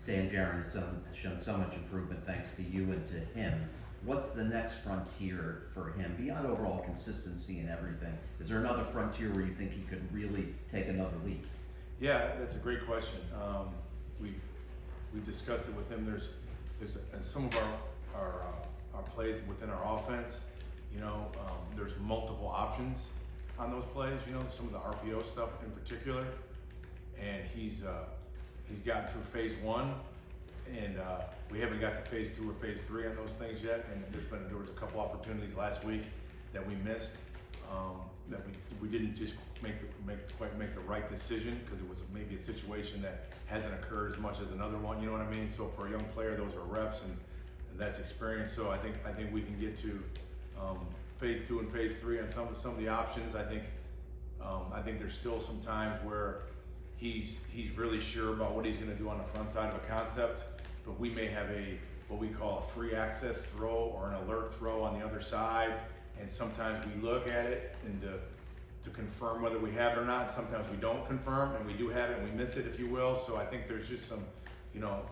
Dan Jaron has shown so much improvement thanks to you and to him. What's the next frontier for him beyond overall consistency and everything? Is there another frontier where you think he could really take another leap? Yeah, that's a great question. We discussed it with him. There's some of our plays within our offense. There's multiple options on those plays. Some of the RPO stuff in particular, and he's gotten through phase one, and we haven't got to phase 2 or phase 3 on those things yet. And there was a couple opportunities last week that we missed, that we didn't just quite make the right decision because it was maybe a situation that hasn't occurred as much as another one. You know what I mean? So for a young player, those are reps and that's experience. So I think we can get to phase 2 and phase 3 on some of the options. I think there's still some times where he's really sure about what he's going to do on the front side of a concept, but we may have what we call a free access throw or an alert throw on the other side, and sometimes we look at it and to confirm whether we have it or not. Sometimes we don't confirm and we do have it and we miss it, if you will. So I think there's just some,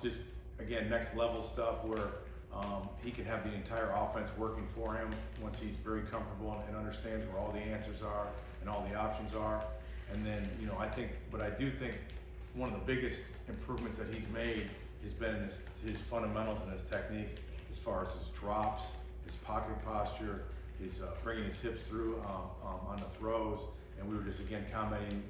just again, next level stuff where he can have the entire offense working for him once he's very comfortable and understands where all the answers are and all the options are. And then, I do think one of the biggest improvements that he's made has been in his fundamentals and his technique, as far as his drops, his pocket posture, his bringing his hips through on the throws. And we were just again commenting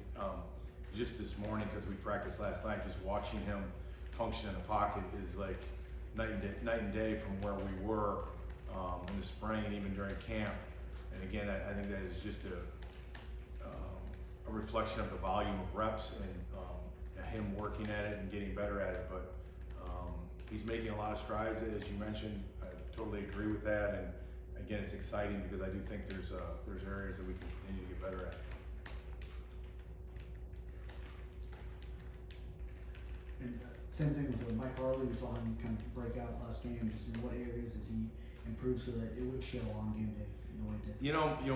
just this morning, because we practiced last night, just watching him function in the pocket is like night and day from where we were in the spring and even during camp. And again, I think that is just a reflection of the volume of reps and him working at it and getting better at it. But he's making a lot of strides, as you mentioned. I totally agree with that. And again, it's exciting because I do think there's areas that we can continue to get better at. And same thing with Mike Harley. We saw him kind of break out last game. Just in what areas has he improved so that it would show on game day?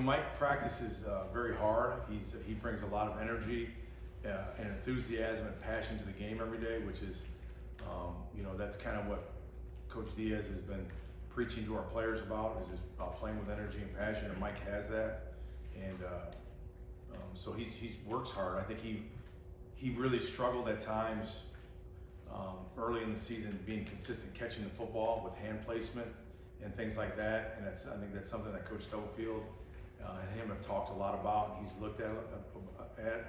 Mike practices very hard. He brings a lot of energy and enthusiasm and passion to the game every day, which is, that's kind of what Coach Diaz has been preaching to our players about, is about playing with energy and passion, and Mike has that. And so he works hard. I think he really struggled at times early in the season being consistent catching the football with hand placement and things like that. And I think that's something that Coach Stubblefield and him have talked a lot about, and he's looked at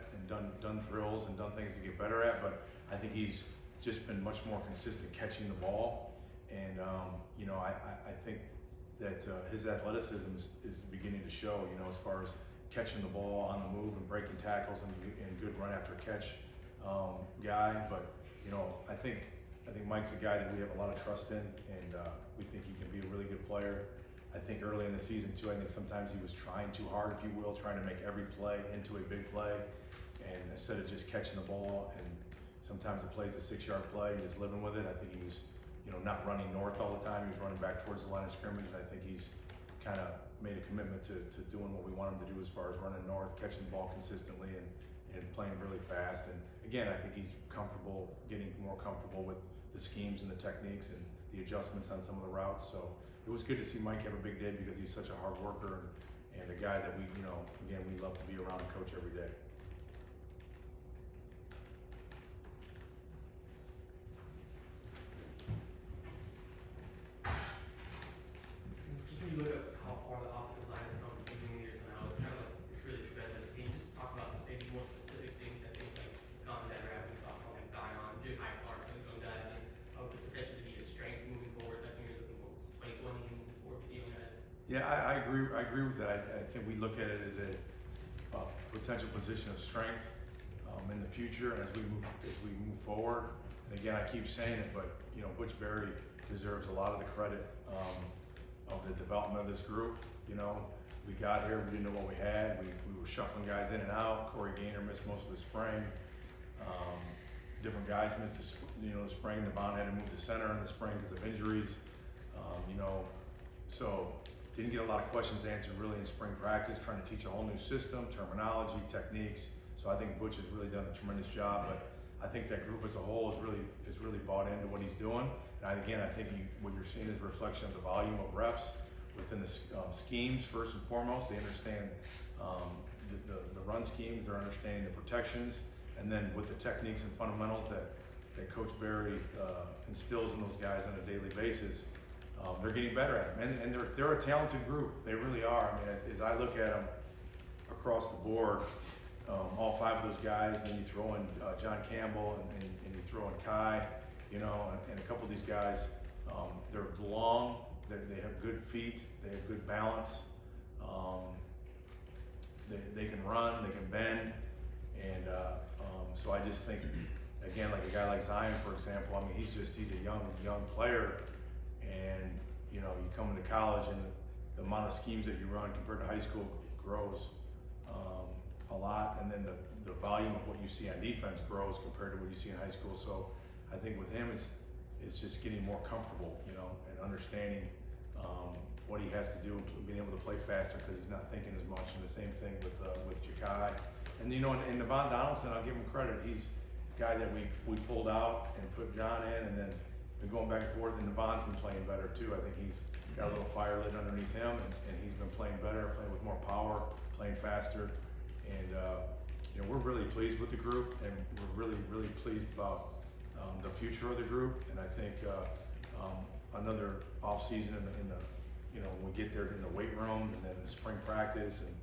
and done drills and done things to get better at. But I think he's just been much more consistent catching the ball. And I think that his athleticism is beginning to show, as far as catching the ball on the move and breaking tackles and good run after catch guy. But I think Mike's a guy that we have a lot of trust in, and we think he can be a really good player. I think early in the season too, I think sometimes he was trying too hard, if you will, trying to make every play into a big play, and instead of just catching the ball, and sometimes the play's a 6-yard play and just living with it. I think he was, not running north all the time. He was running back towards the line of scrimmage. And I think he's kind of made a commitment to doing what we want him to do as far as running north, catching the ball consistently, and playing really fast. And again, I think he's getting more comfortable with the schemes and the techniques and the adjustments on some of the routes. So it was good to see Mike have a big day, because he's such a hard worker and a guy that we love to be around and coach every day. Just when you look at how far the offensive line has come from beginning years now, it's kind of like it's really tremendous. Can you just talk about maybe more specific things that things like gone better at? We talked about like Zion, Jim Hyde-Clark, and young guys, and how it could potentially be a strength moving forward. I think you're looking for 2020 and moving forward with the young guys. Yeah, I agree with that. I think we look at it as a potential position of strength in the future as we move forward. And again, I keep saying it, but Butch Berry deserves a lot of the credit of the development of this group. We got here, we didn't know what we had. We were shuffling guys in and out. Corey Gaynor missed most of the spring. Different guys missed the spring. Devon had to move to center in the spring because of injuries. So didn't get a lot of questions answered really in spring practice, trying to teach a whole new system, terminology, techniques. So I think Butch has really done a tremendous job. But I think that group as a whole is really bought into what he's doing. And again, I think what you're seeing is a reflection of the volume of reps within the schemes. First and foremost, they understand the run schemes, they're understanding the protections, and then with the techniques and fundamentals that Coach Barry instills in those guys on a daily basis, they're getting better at them. And they're a talented group. They really are. I mean, as I look at them across the board, all 5 of those guys, and then you throw in John Campbell and you throw in Kai, you know, and a couple of these guys, they're long, they have good feet, they have good balance, they can run, they can bend, and so I just think, again, like a guy like Zion, for example, I mean, he's a young player, and you know, you come into college and the amount of schemes that you run compared to high school grows a lot, and then the volume of what you see on defense grows compared to what you see in high school. So I think with him, it's just getting more comfortable, you know, and understanding what he has to do and being able to play faster because he's not thinking as much. And the same thing with Jakai. And you know, and Devon Donaldson, I'll give him credit. He's a guy that we pulled out and put John in, and then been going back and forth. And Devon's been playing better too. I think he's got a little fire lit underneath him, and he's been playing better, playing with more power, playing faster. And you know, we're really pleased with the group, and we're really pleased about the future of the group. And I think another off season in the you know, when we get there in the weight room, and then the spring practice, and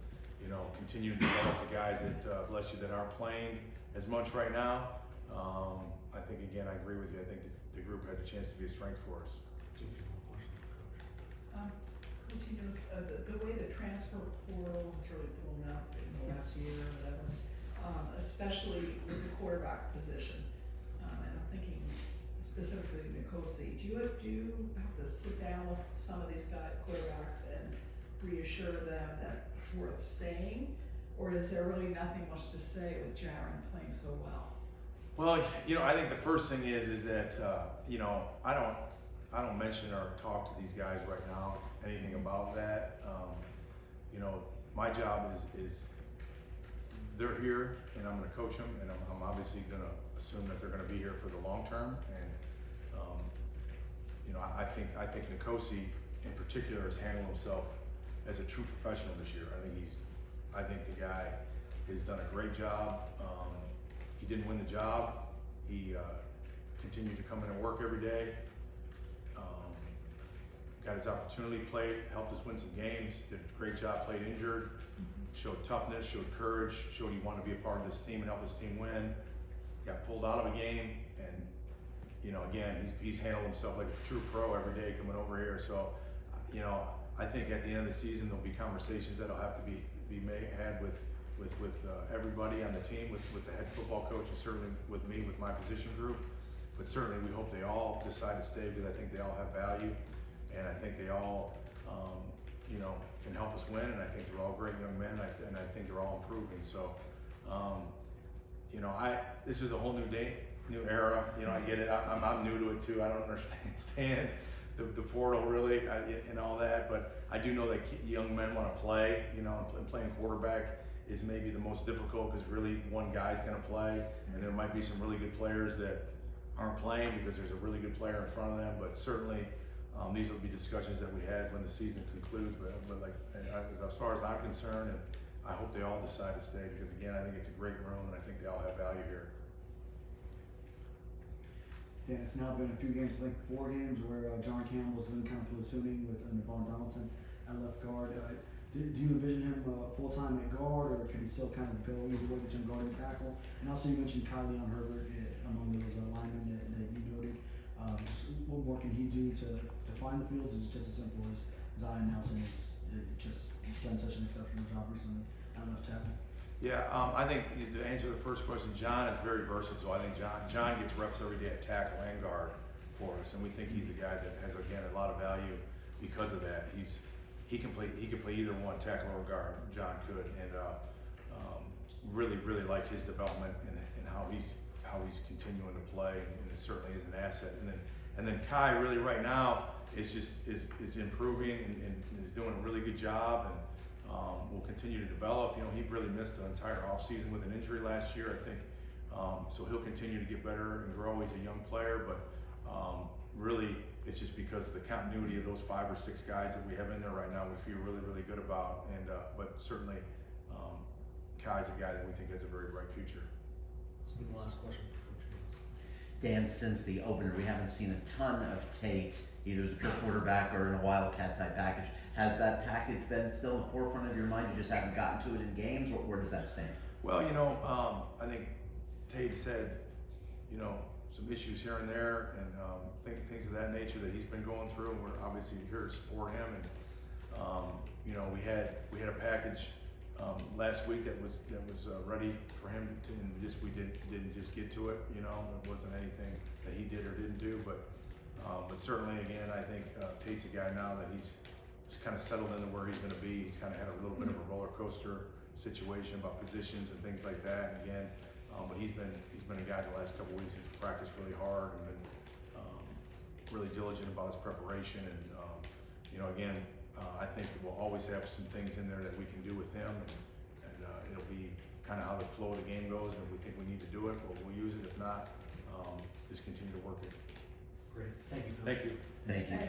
you know, continue to develop the guys that bless you that aren't playing as much right now. I think again, I agree with you. I think the group has a chance to be a strength for us. Coach Enos, the way the transfer portal has really blown up in the last year or whatever, especially with the quarterback position, and I'm thinking specifically Nkosi, do you have to sit down with some of these quarterbacks and reassure them that it's worth staying, or is there really nothing much to say with Jaron playing so well? Well, you know, I think the first thing is that you know, I don't mention or talk to these guys right now anything about that. You know, my job is they're here, and I'm going to coach them, and I'm obviously going to assume that they're going to be here for the long term. And you know, I think Nkosi in particular has handled himself as a true professional this year. I think the guy has done a great job. He didn't win the job. He continued to come in and work every day. Got his opportunity, played, helped us win some games, did a great job, played injured, showed toughness, showed courage, showed he wanted to be a part of this team and help his team win. Got pulled out of a game, and you know, again, he's handled himself like a true pro every day coming over here. So, you know, I think at the end of the season there'll be conversations that'll have to be had with everybody on the team, with the head football coach, and certainly with me, with my position group. But certainly we hope they all decide to stay, because I think they all have value, and I think they all, you know, can help us win. And I think they're all great young men, and I think they're all improving. So, you know, this is a whole new day, new era. You know, I get it. I'm new to it too. I don't understand the portal really, and all that. But I do know that young men want to play. You know, and playing quarterback is maybe the most difficult, because really one guy's going to play, and there might be some really good players that aren't playing because there's a really good player in front of them. But certainly, these will be discussions that we had when the season concludes. But like, as far as I'm concerned, and I hope they all decide to stay, because again, I think it's a great room, and I think they all have value here. Dan, it's now been a few games, I think 4 games, where John Campbell's been kind of platooning with Devon Donaldson at left guard. Do you envision him full-time at guard, or can he still kind of go either way between guard and tackle? And also, you mentioned Leon Herbert among those linemen that you noted. What more can he do to find the fields? Is it just as simple as Zion Nelson has just done such an exceptional job recently at left tackle? Yeah, I think to answer the first question, John is very versatile. I think John gets reps every day at tackle and guard for us, and we think he's a guy that has, again, a lot of value because of that. He can play either one, tackle or guard. John could, and really like his development and how he's continuing to play, and it certainly is an asset. And then Kai really right now is improving and is doing a really good job, and will continue to develop. You know, he really missed the entire offseason with an injury last year. I think So he'll continue to get better and grow. He's a young player, but really it's just because of the continuity of those 5 or 6 guys that we have in there right now, we feel really, really good about. And but certainly Kai's a guy that we think has a very bright future. This will be the last question for Coach Enos. Dan, since the opener, we haven't seen a ton of Tate, either as a pure quarterback or in a Wildcat type package. Has that package been still in the forefront of your mind? You just haven't gotten to it in games, or where does that stand? Well, I think Tate has had, some issues here and there, and things of that nature that he's been going through. And we're obviously here to support him. And we had a package last week that was ready for him to, and we didn't just get to it. It wasn't anything that he did or didn't do, but certainly again, I think Tate's a guy now that he's just kind of settled into where he's going to be. He's kind of had a little bit of a roller coaster situation about positions and things like that. And again, but he's been a guy the last couple of weeks. He's practiced really hard and been really diligent about his preparation. And again, I think we'll always have some things in there that we can do with him, and it'll be kind of how the flow of the game goes. And if we think we need to do it, we'll use it. If not, just continue to work it. Great. Thank you, Coach. Thank you. Thank you.